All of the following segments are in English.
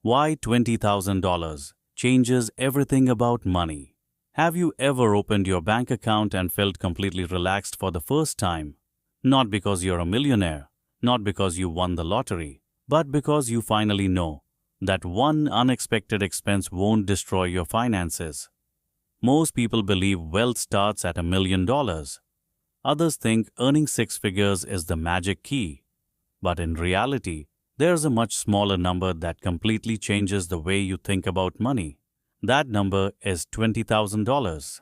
Why $20,000 changes everything about money. Have you ever opened your bank account and felt completely relaxed for the first time? Not because you're a millionaire, not because you won the lottery, but because you finally know that one unexpected expense won't destroy your finances. Most people believe wealth starts at $1 million. Others think earning six figures is the magic key. But in reality, there's a much smaller number that completely changes the way you think about money. That number is $20,000.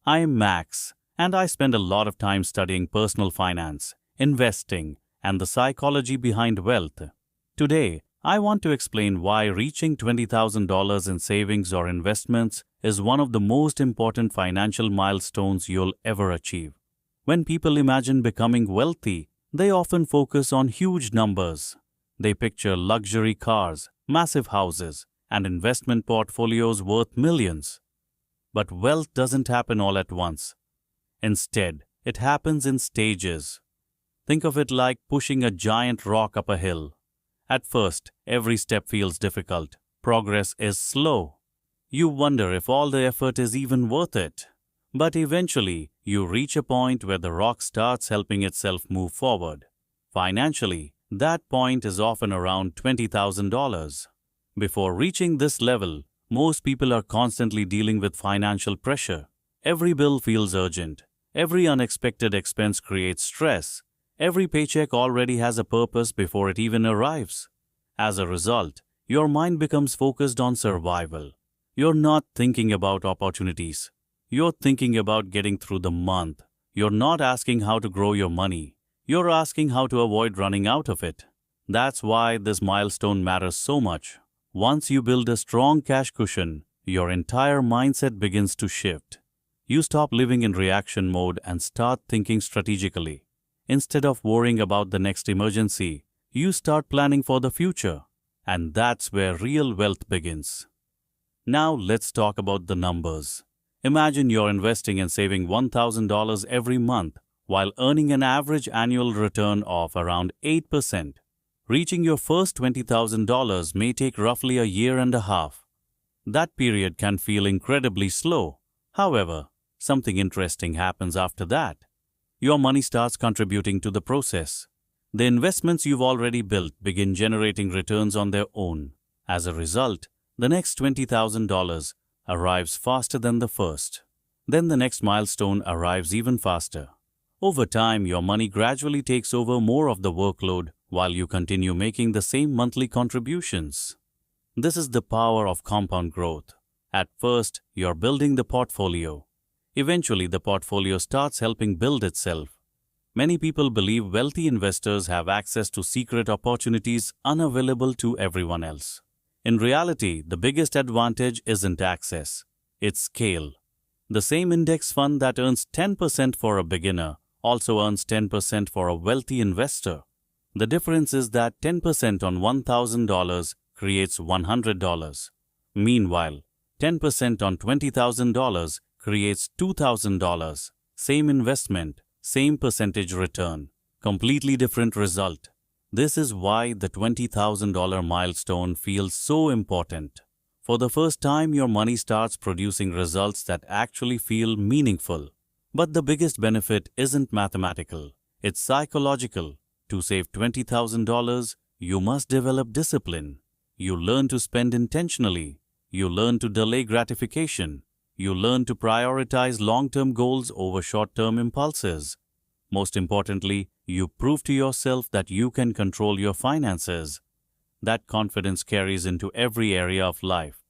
I'm Max, and I spend a lot of time studying personal finance, investing, and the psychology behind wealth. Today, I want to explain why reaching $20,000 in savings or investments is one of the most important financial milestones you'll ever achieve. When people imagine becoming wealthy, they often focus on huge numbers. They picture luxury cars, massive houses, and investment portfolios worth millions. But wealth doesn't happen all at once. Instead, it happens in stages. Think of it like pushing a giant rock up a hill. At first, every step feels difficult. Progress is slow. You wonder if all the effort is even worth it. But eventually, you reach a point where the rock starts helping itself move forward. Financially, that point is often around $20,000. Before reaching this level, most people are constantly dealing with financial pressure. Every bill feels urgent. Every unexpected expense creates stress. Every paycheck already has a purpose before it even arrives. As a result, your mind becomes focused on survival. You're not thinking about opportunities. You're thinking about getting through the month. You're not asking how to grow your money. You're asking how to avoid running out of it. That's why this milestone matters so much. Once you build a strong cash cushion, your entire mindset begins to shift. You stop living in reaction mode and start thinking strategically. Instead of worrying about the next emergency, you start planning for the future. And that's where real wealth begins. Now let's talk about the numbers. Imagine you're investing and saving $1,000 every month while earning an average annual return of around 8%. Reaching your first $20,000 may take roughly a year and a half. That period can feel incredibly slow. However, something interesting happens after that. Your money starts contributing to the process. The investments you've already built begin generating returns on their own. As a result, the next $20,000 arrives faster than the first. Then the next milestone arrives even faster. Over time, your money gradually takes over more of the workload while you continue making the same monthly contributions. This is the power of compound growth. At first, you're building the portfolio. Eventually, the portfolio starts helping build itself. Many people believe wealthy investors have access to secret opportunities unavailable to everyone else. In reality, the biggest advantage isn't access, it's scale. The same index fund that earns 10% for a beginner also earns 10% for a wealthy investor. The difference is that 10% on $1,000 creates $100. Meanwhile, 10% on $20,000 creates $2,000. Same investment, same percentage return. Completely different result. This is why the $20,000 milestone feels so important. For the first time, your money starts producing results that actually feel meaningful. But the biggest benefit isn't mathematical, it's psychological. To save $20,000, you must develop discipline. You learn to spend intentionally. You learn to delay gratification. You learn to prioritize long-term goals over short-term impulses. Most importantly, you prove to yourself that you can control your finances. That confidence carries into every area of life.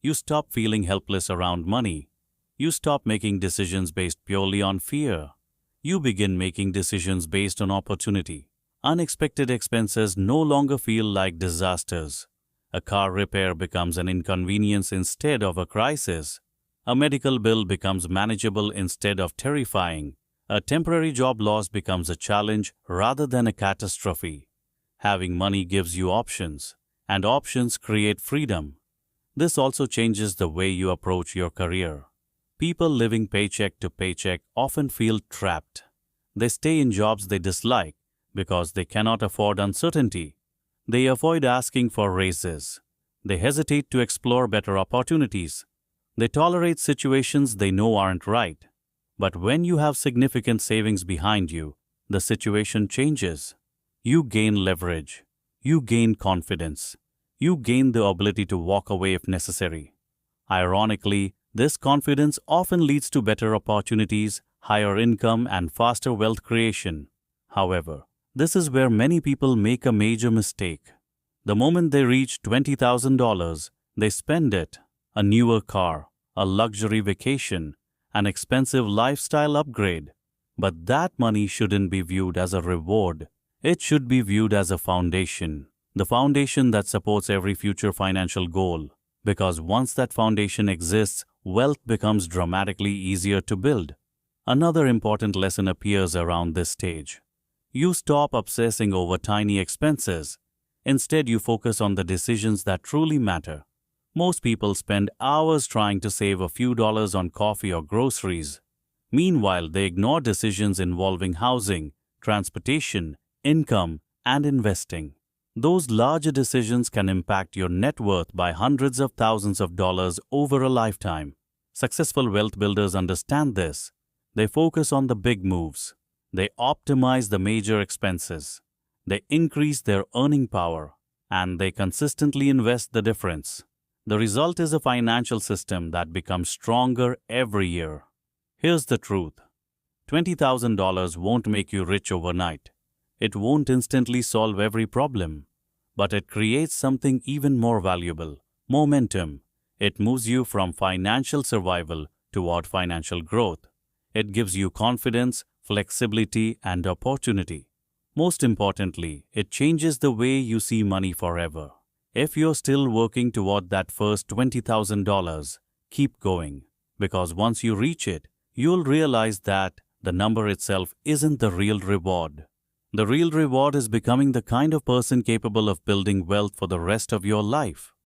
You stop feeling helpless around money. You stop making decisions based purely on fear. You begin making decisions based on opportunity. Unexpected expenses no longer feel like disasters. A car repair becomes an inconvenience instead of a crisis. A medical bill becomes manageable instead of terrifying. A temporary job loss becomes a challenge rather than a catastrophe. Having money gives you options, and options create freedom. This also changes the way you approach your career. People living paycheck to paycheck often feel trapped. They stay in jobs they dislike because they cannot afford uncertainty. They avoid asking for raises. They hesitate to explore better opportunities. They tolerate situations they know aren't right. But when you have significant savings behind you, the situation changes. You gain leverage. You gain confidence. You gain the ability to walk away if necessary. Ironically, this confidence often leads to better opportunities, higher income, and faster wealth creation. However, this is where many people make a major mistake. The moment they reach $20,000, they spend it. A newer car, a luxury vacation, an expensive lifestyle upgrade. But that money shouldn't be viewed as a reward. It should be viewed as a foundation. The foundation that supports every future financial goal. Because once that foundation exists, wealth becomes dramatically easier to build. Another important lesson appears around this stage. You stop obsessing over tiny expenses. Instead, you focus on the decisions that truly matter. Most people spend hours trying to save a few dollars on coffee or groceries. Meanwhile, they ignore decisions involving housing, transportation, income, and investing. Those larger decisions can impact your net worth by hundreds of thousands of dollars over a lifetime. Successful wealth builders understand this. They focus on the big moves. They optimize the major expenses. They increase their earning power. And they consistently invest the difference. The result is a financial system that becomes stronger every year. Here's the truth. $20,000 won't make you rich overnight. It won't instantly solve every problem. But it creates something even more valuable, momentum. It moves you from financial survival toward financial growth. It gives you confidence, flexibility, and opportunity. Most importantly, it changes the way you see money forever. If you're still working toward that first $20,000, keep going. Because once you reach it, you'll realize that the number itself isn't the real reward. The real reward is becoming the kind of person capable of building wealth for the rest of your life.